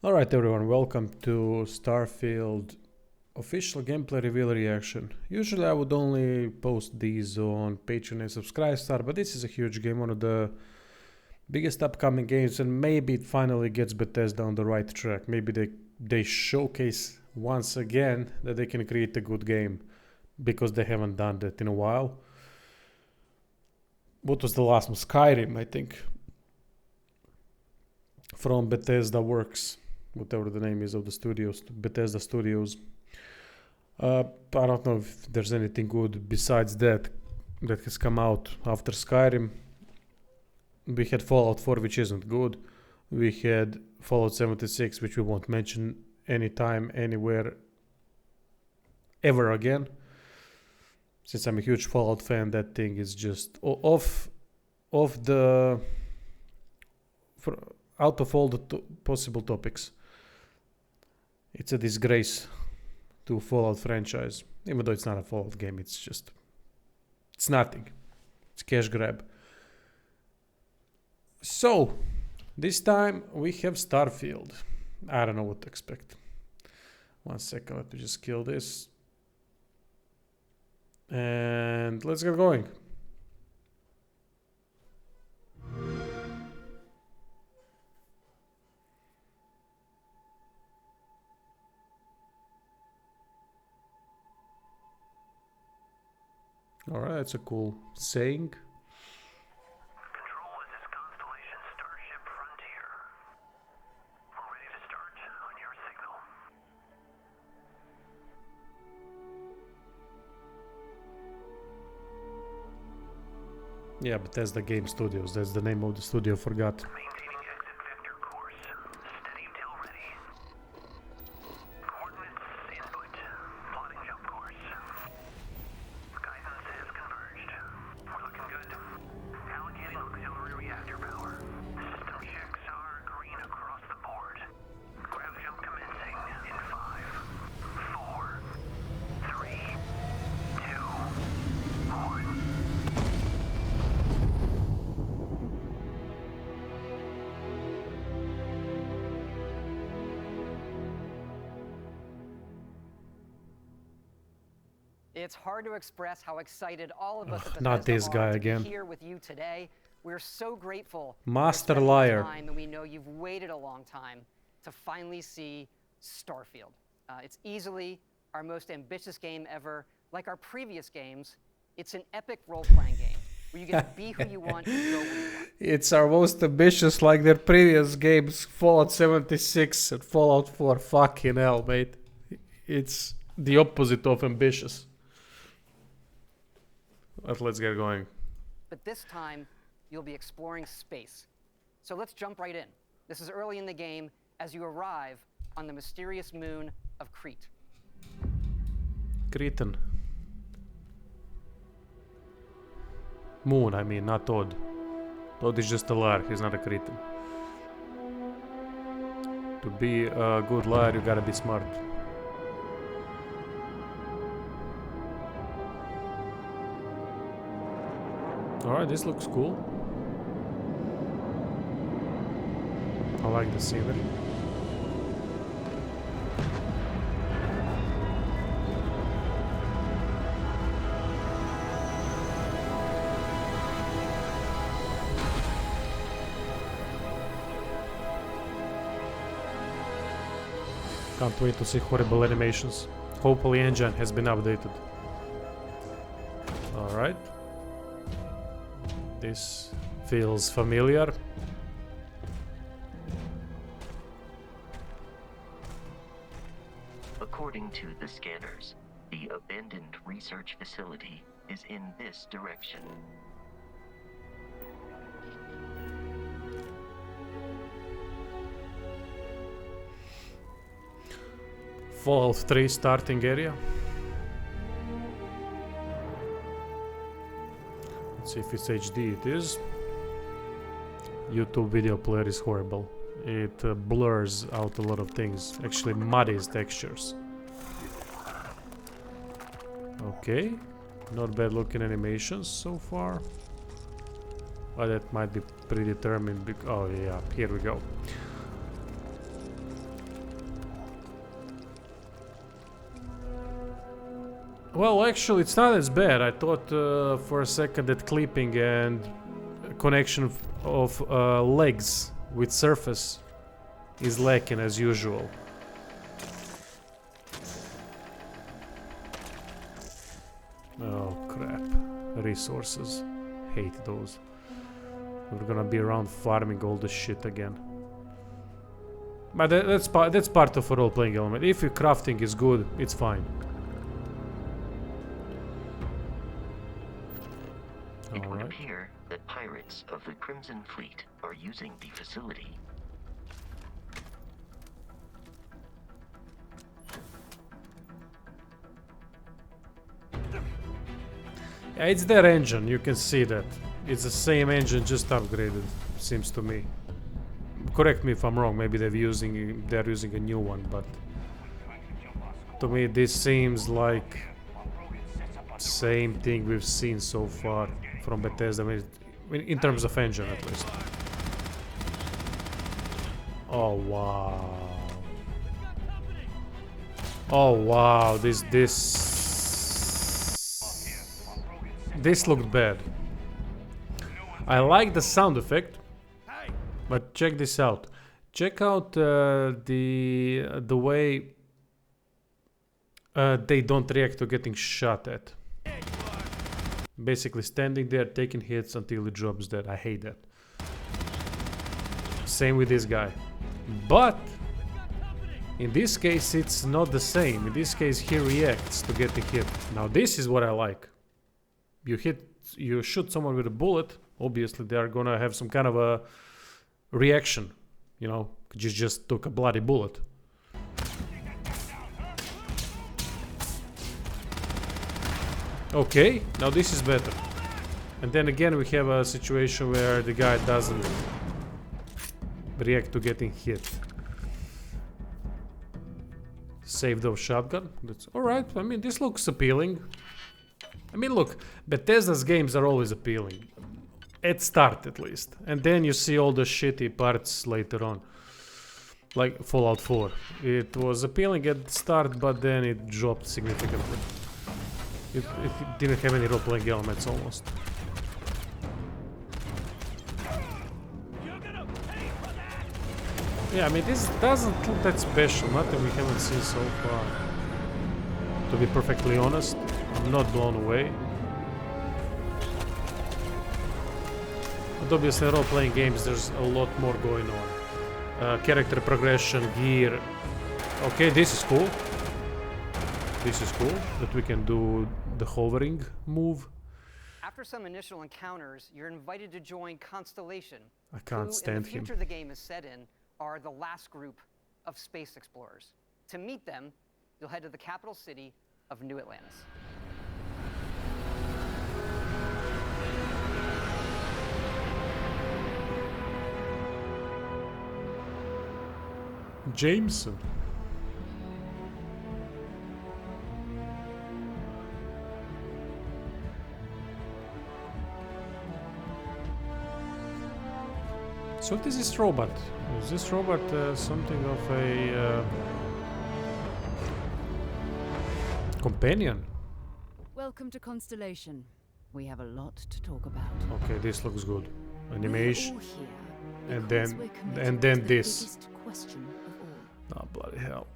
Alright everyone, welcome to Starfield official gameplay reveal reaction. Usually I would only post these on Patreon and Subscribestar, but this is a huge game, one of the biggest upcoming games, and maybe it finally gets Bethesda on the right track. Maybe they showcase once again that they can create a good game, because they haven't done that in a while. What was the last one? Skyrim, I think. From Bethesda Works, whatever the name is of the studios, Bethesda Studios. I don't know if there's anything good besides that has come out after Skyrim. We had Fallout 4, which isn't good. We had Fallout 76, which we won't mention anytime, anywhere, ever again. Since I'm a huge Fallout fan, that thing is just out of all the possible topics. It's a disgrace to Fallout franchise. Even though it's not a Fallout game, it's nothing. It's cash grab. So, this time we have Starfield. I don't know what to expect. 1 second, let me just kill this. And let's get going. Alright, that's a cool saying. Control, this is Constellation Starship Frontier. We're ready to start on your signal. Yeah, Bethesda Game Studios, that's the name of the studio, forgot. Maintaining exit vector course. Steady till ready. Coordinates input. Plotting jump course. Guidance is converged. We're looking good. Allocating auxiliary reactor power. System checks are green across the board. Grav jump commencing in 5, 4, 3, 2, 1. It's hard to express how excited all of us at Not Bethesda this guy are to again. be here with you today. We're so grateful. Master for spending the liar. time, and we know you've waited a long time to finally see Starfield. It's easily our most ambitious game ever. Like our previous games, it's an epic role-playing game where you get to be who you want and go where you want. It's our most ambitious, like their previous games, Fallout 76 and Fallout 4. Fucking hell, mate. It's the opposite of ambitious. But let's get going. But this time, you'll be exploring space. So let's jump right in. This is early in the game as you arrive on the mysterious moon of Crete. Cretan. Moon, I mean, not Todd. Todd is just a liar, he's not a Cretan. To be a good liar, you gotta be smart. Alright, this looks cool. I like the scenery. Can't wait to see horrible animations. Hopefully engine has been updated. Alright. This feels familiar. According to the scanners, the abandoned research facility is in this direction. Fallout 3 starting area. Let's see if it's HD. It is. YouTube video player is horrible. It blurs out a lot of things. Actually muddies textures. Okay. Not bad looking animations so far. But that might be predetermined. Oh yeah, here we go. Well, actually, it's not as bad. I thought for a second that clipping and connection of legs with surface is lacking as usual. Oh crap. Resources. Hate those. We're gonna be around farming all this shit again. But that's part of a role-playing element. If your crafting is good, it's fine. It would appear that pirates of the Crimson Fleet are using the facility. Yeah, it's their engine, you can see that. It's the same engine, just upgraded, seems to me. Correct me if I'm wrong, maybe they're using a new one, but to me this seems like same thing we've seen so far from Bethesda, in terms of engine at least. Oh wow. Oh wow, this looked bad. I like the sound effect, but check this out. Check out the way they don't react to getting shot at. Basically standing there, taking hits until he drops dead. I hate that. Same with this guy. But in this case, it's not the same. In this case, he reacts to getting hit. Now this is what I like. You shoot someone with a bullet, obviously they are gonna have some kind of a reaction, you know, you just took a bloody bullet. Okay, now this is better. And then again we have a situation where the guy doesn't react to getting hit. Save those shotgun, that's alright. I mean, this looks appealing. I mean, look, Bethesda's games are always appealing. At start, at least. And then you see all the shitty parts later on. Like Fallout 4. It was appealing at the start, but then it dropped significantly. It didn't have any role-playing elements, almost. Yeah, I mean, this doesn't look that special. Nothing we haven't seen so far. To be perfectly honest, I'm not blown away. But obviously, in role-playing games, there's a lot more going on. Character progression, gear. Okay, this is cool. This is cool, that we can do the hovering move. After some initial encounters, you're invited to join Constellation. I can't stand in the him. future the game is set in are the last group of space explorers. To meet them, you'll head to the capital city of New Atlantis. Jameson. So what is this robot? Is this robot something of a companion? Welcome to Constellation. We have a lot to talk about. Okay, this looks good. Animation, We're all here and because then- we're committed and then to the this. biggest question of all. Oh bloody hell.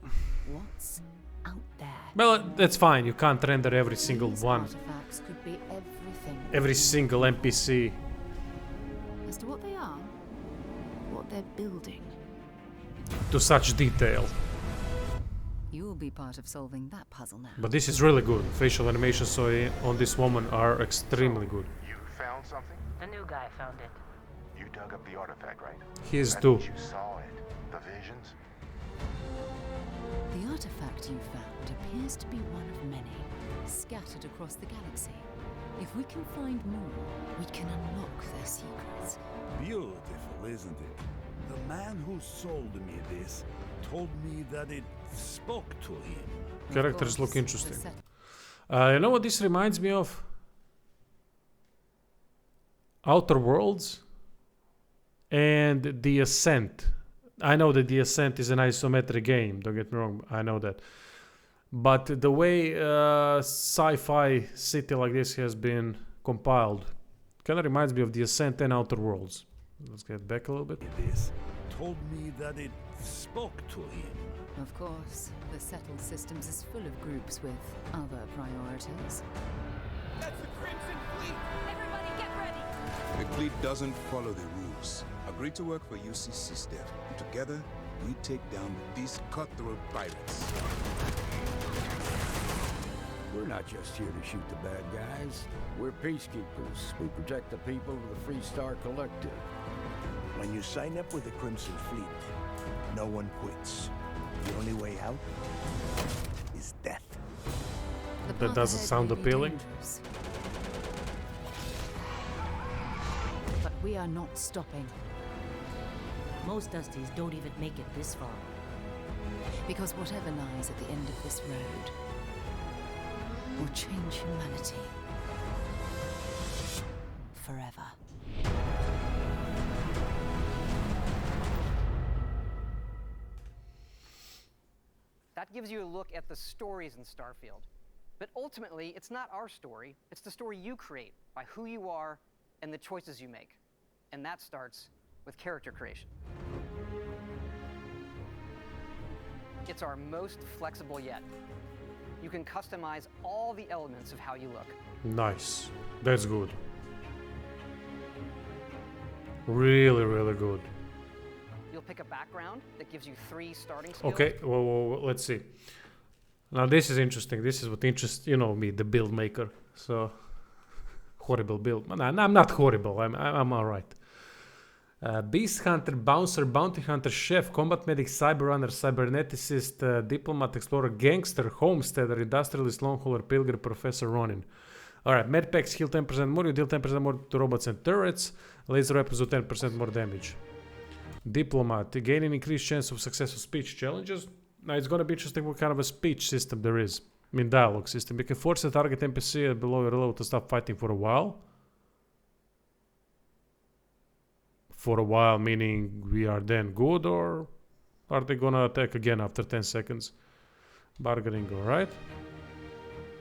What's out there? Well, that's fine. You can't render every single These one, artifacts could be everything. every single NPC. As to what they are, what they're building. To such detail. You will be part of solving that puzzle now. But this is really good. Facial animations on this woman are extremely good. You found something? The new guy found it. You dug up the artifact, right? His That's too. what you saw it. The visions? The artifact you found appears to be one of many, scattered across the galaxy. If we can find more, we can unlock their secrets. Beautiful, isn't it? The man who sold me this told me that it spoke to him. Of Characters look course, the interesting. set- You know what this reminds me of? Outer Worlds and The Ascent. I know that The Ascent is an isometric game, don't get me wrong, I know that. But the way sci-fi city like this has been compiled kind of reminds me of the Ascent and Outer Worlds. Let's get back a little bit. This told me that it spoke to him. Of course, the settled systems is full of groups with other priorities. That's the Crimson Fleet! Everybody get ready! The fleet doesn't follow the rules. Agree to work for UCC staff. Together, we take down these cutthroat pirates. We're not just here to shoot the bad guys. We're peacekeepers. We protect the people of the Free Star Collective. When you sign up with the Crimson Fleet, no one quits. The only way out is death. The That path doesn't ahead sound may be appealing. dangerous. But we are not stopping. Most Dusties don't even make it this far. Because whatever lies at the end of this road will change humanity forever. That gives you a look at the stories in Starfield. But ultimately, it's not our story, it's the story you create by who you are and the choices you make. And that starts with character creation. It's our most flexible yet. You can customize all the elements of how you look. Nice. That's good. Really, really good. You'll pick a background that gives you 3 starting skills. Okay, well, let's see. Now this is interesting. This is what interests, you know me, the build maker. So, horrible build. No, I'm not horrible. I'm all right. Beast Hunter, Bouncer, Bounty Hunter, Chef, Combat Medic, Cyber Runner, Cyberneticist, Diplomat, Explorer, Gangster, Homesteader, Industrialist, Longhauler, Pilgrim, Professor Ronin. Alright, Medpacks heal 10% more, you deal 10% more to robots and turrets. Laser weapons do 10% more damage. Diplomat, gain an increased chance of successful speech challenges. Now it's gonna be interesting what kind of a speech system there is. I mean, dialogue system. You can force a target NPC below your level to stop fighting for a while. For a while, meaning we are then good, or are they gonna attack again after 10 seconds? Bargaining, alright?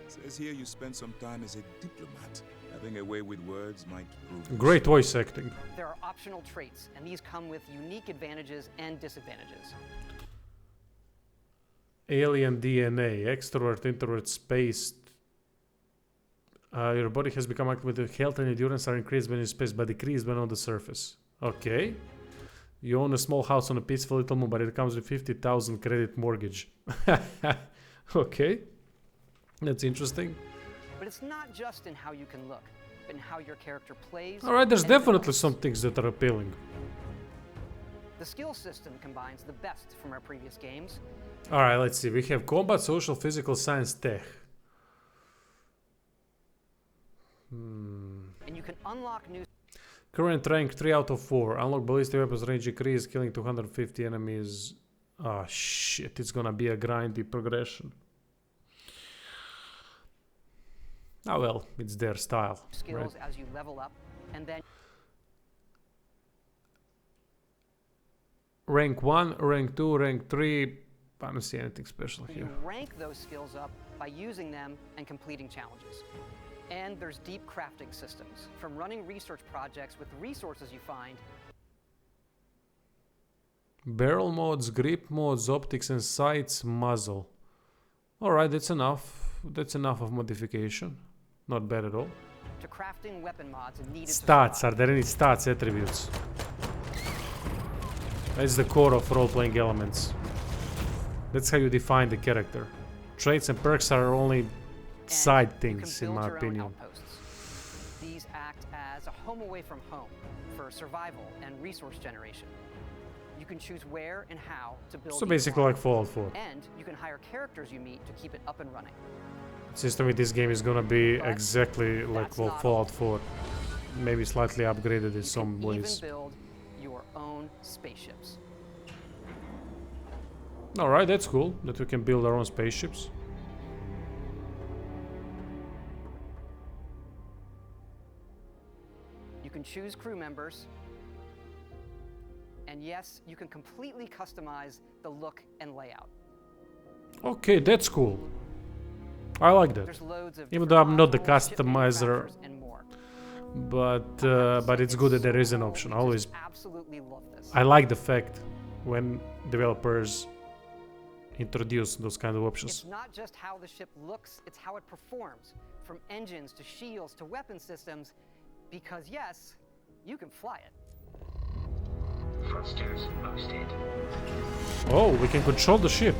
Says here you spent some time as a diplomat. Having a way with words might prove Great voice acting. There are optional traits, and these come with unique advantages and disadvantages. Alien DNA, extrovert, introvert, space. Your body has become active with the health and endurance are increased when in space, but decreased when on the surface. Okay. You own a small house on a peaceful little moon, but it comes with 50,000 credit mortgage. Okay. That's interesting. But it's not just in how you can look, but in how your character plays. Alright, there's and definitely develops. some things that are appealing. The skill system combines the best from our previous games. Alright, let's see. We have combat, social, physical, science, tech. And you can unlock new Current rank 3 out of 4. Unlock ballistic weapons range increase, killing 250 enemies. Ah, shit. It's gonna be a grindy progression. Ah, well, it's their style. skills Right? as you level up, and then Rank 1, rank 2, rank 3. I don't see anything special you here. rank those skills up by using them and completing challenges. And there's deep crafting systems, from running research projects with the resources you find. Barrel modes, grip modes, optics and sights, muzzle. Alright, that's enough. That's enough of modification. Not bad at all. To crafting weapon mods needed to Stats. survive. Are there any stats attributes? That's the core of role-playing elements. That's how you define the character. Traits and perks are only And side you things, can in build my your own opinion. outposts. These act as a home away from home for survival and resource generation. You can choose where and how to build So each basically one. like Fallout 4. And you can hire characters you meet to keep it up and running. System with this game is gonna be But exactly like that's not Fallout 4. Maybe slightly upgraded in You some can ways. even build your own spaceships. Alright, that's cool that we can build our own spaceships. You can choose crew members. And yes, you can completely customize the look and layout. Okay, that's cool. I like that. There's loads of Even though I'm not the different modules, ship customizer, manufacturers, and more. but it's good that there is an option. We Always, just absolutely love this. I like the fact when developers introduce those kind of options. It's not just how the ship looks, it's how it performs. From engines to shields to weapon systems, because yes, you can fly it. Thrusters boosted. Oh, we can control the ship.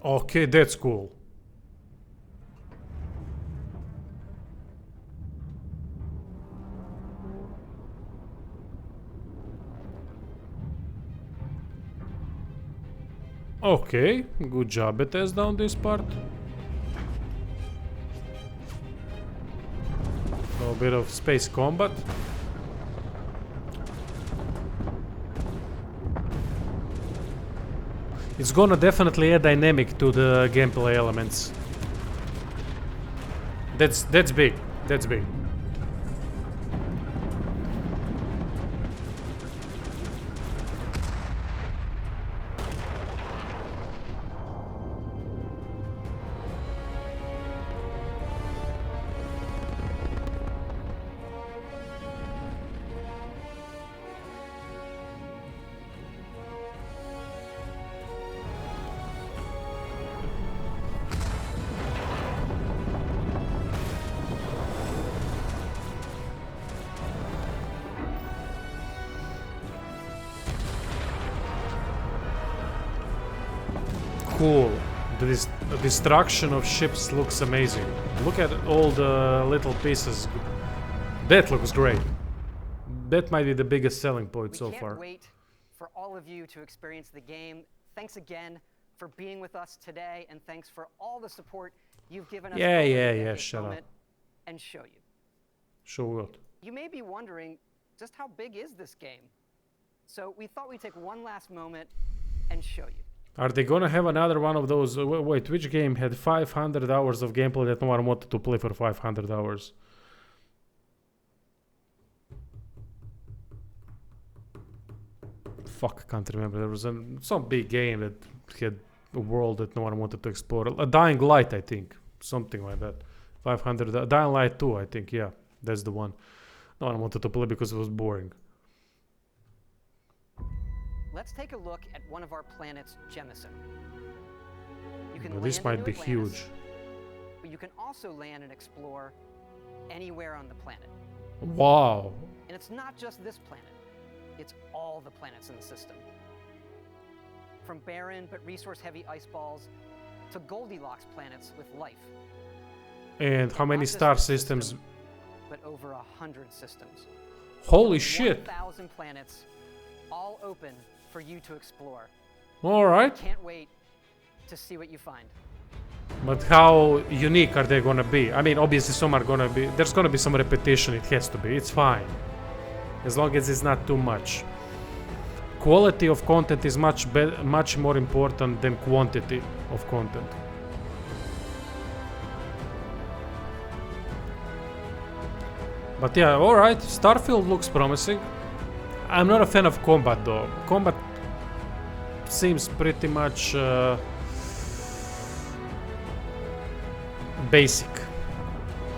Okay, that's cool. Okay, good job Bethesda on this part. A bit of space combat. It's gonna definitely add dynamic to the gameplay elements. That's big. That's big. Cool. The destruction of ships looks amazing. Look at all the little pieces. That looks great. That might be the biggest selling point so far. We can't wait for all of you to experience the game. Thanks again for being with us today, and thanks for all the support you've given us. Yeah, shut up. And show you. Show what? You may be wondering, just how big is this game? So we thought we'd take one last moment and show you. Are they gonna have another one of those? Wait, which game had 500 hours of gameplay that no one wanted to play for 500 hours? Fuck, I can't remember. There was some big game that had a world that no one wanted to explore. A Dying Light, I think. Something like that. 500. Dying Light 2, I think. Yeah, that's the one. No one wanted to play because it was boring. Let's take a look at one of our planets, Jemison. You can Well, this land might in be New Atlantis, huge. but you can also land and explore anywhere on the planet. Wow. And it's not just this planet. It's all the planets in the system. From barren but resource-heavy ice balls to Goldilocks planets with life. And how many Not just star this systems? system, but over 100 systems. Holy shit. 1,000 planets, all open for you to explore. Alright. Can't wait to see what you find. But how unique are they gonna be? I mean, obviously some are gonna be... There's gonna be some repetition, it has to be. It's fine. As long as it's not too much. Quality of content is much more important than quantity of content. But yeah, alright, Starfield looks promising. I'm not a fan of combat though. Combat seems pretty much basic.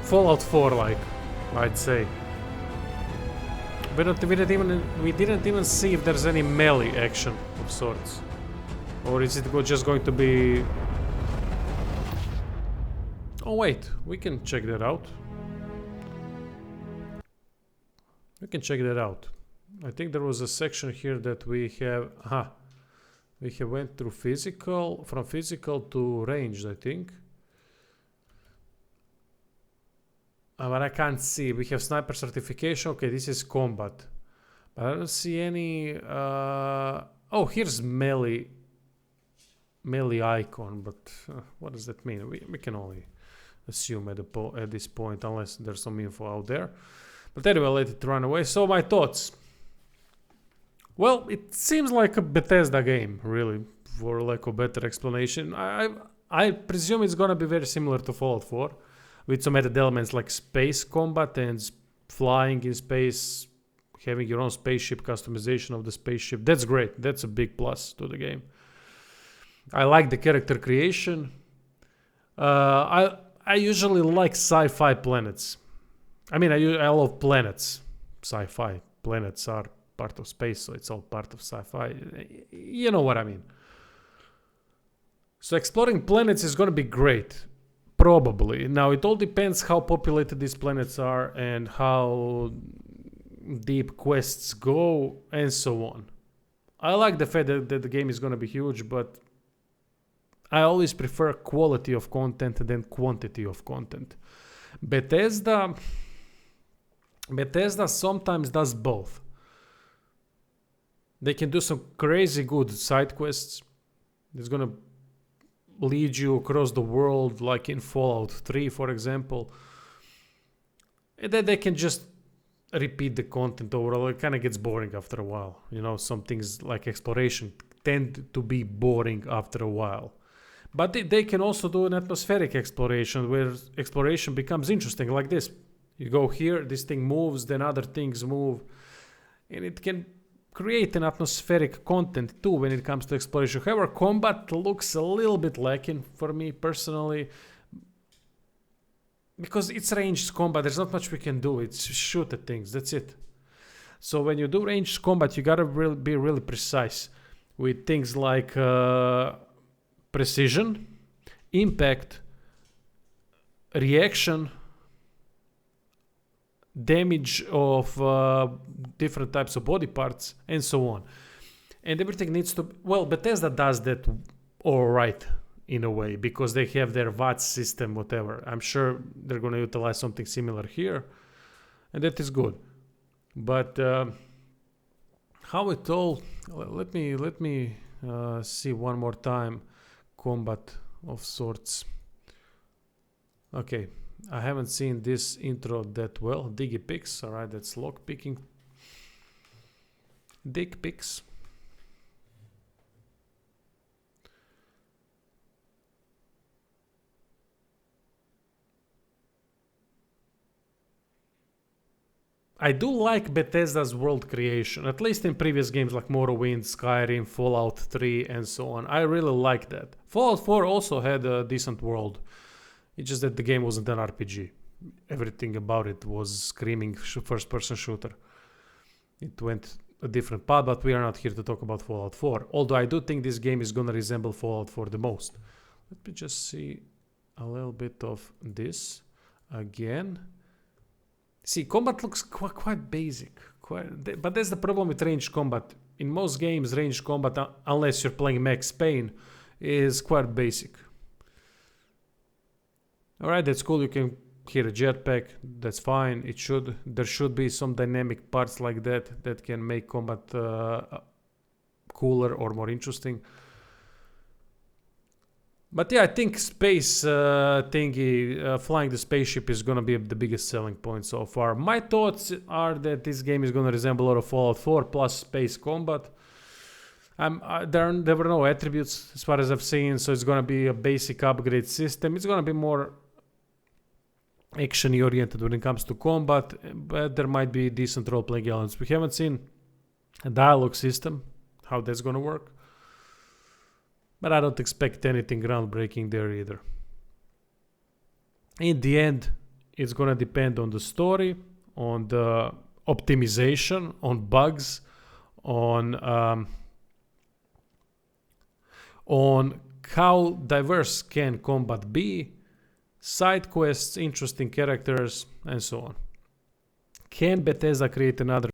Fallout 4 like, I'd say. We didn't even see if there's any melee action of sorts. Or is it just going to be... Oh wait, we can check that out. We can check that out. I think there was a section here that we have... We have went through physical, from physical to ranged, I think. But I can't see. We have sniper certification. Okay, this is combat. But I don't see any... Oh, here's melee. Melee icon, but what does that mean? We can only assume at this point, unless there's some info out there. But anyway, let it run away. So my thoughts. Well, it seems like a Bethesda game, really, for lack of better explanation. I presume it's gonna be very similar to Fallout 4, with some added elements like space combat and flying in space, having your own spaceship, customization of the spaceship. That's great. That's a big plus to the game. I like the character creation. I usually like sci-fi planets. I mean, I love planets. Sci-fi planets are part of space, so it's all part of sci-fi. You know what I mean. So exploring planets is going to be great. Probably. Now, it all depends how populated these planets are and how deep quests go and so on. I like the fact that the game is going to be huge, but I always prefer quality of content than quantity of content. Bethesda sometimes does both. They can do some crazy good side quests. It's going to lead you across the world, like in Fallout 3, for example. And then they can just repeat the content overall. It kind of gets boring after a while. You know, some things like exploration tend to be boring after a while. But they can also do an atmospheric exploration where exploration becomes interesting, like this. You go here, this thing moves, then other things move. And it can create an atmospheric content too when it comes to exploration. However, combat looks a little bit lacking for me personally. Because it's ranged combat, there's not much we can do. It's shoot at things, that's it. So when you do ranged combat, you gotta be really precise with things like precision, impact, reaction, damage of different types of body parts, and so on. And everything needs to... Well, Bethesda does that all right, in a way, because they have their VAT system, whatever. I'm sure they're going to utilize something similar here, and that is good. But how it all... Let me see one more time. Combat of sorts. Okay, I haven't seen this intro that well. Diggy pics, alright, that's lock picking. Dick pics. I do like Bethesda's world creation, at least in previous games like Morrowind, Skyrim, Fallout 3, and so on. I really like that. Fallout 4 also had a decent world. It's just that the game wasn't an RPG. Everything about it was screaming first-person shooter. It went a different path, but we are not here to talk about Fallout 4. Although I do think this game is gonna resemble Fallout 4 the most. Let me just see a little bit of this again. See, combat looks quite basic. But that's the problem with ranged combat. In most games, ranged combat, unless you're playing Max Payne, is quite basic. Alright, that's cool. You can hear a jetpack. That's fine. There should be some dynamic parts like that can make combat cooler or more interesting. But yeah, I think space thingy, flying the spaceship is gonna be the biggest selling point so far. My thoughts are that this game is gonna resemble a lot of Fallout 4 plus space combat. There were no attributes as far as I've seen, so it's gonna be a basic upgrade system. It's gonna be more action oriented when it comes to combat, but there might be decent role-playing elements. We haven't seen a dialogue system, how that's gonna work. But I don't expect anything groundbreaking there either. In the end, it's gonna depend on the story, on the optimization, on bugs, on how diverse can combat be, side quests, interesting characters, and so on. Can Bethesda create another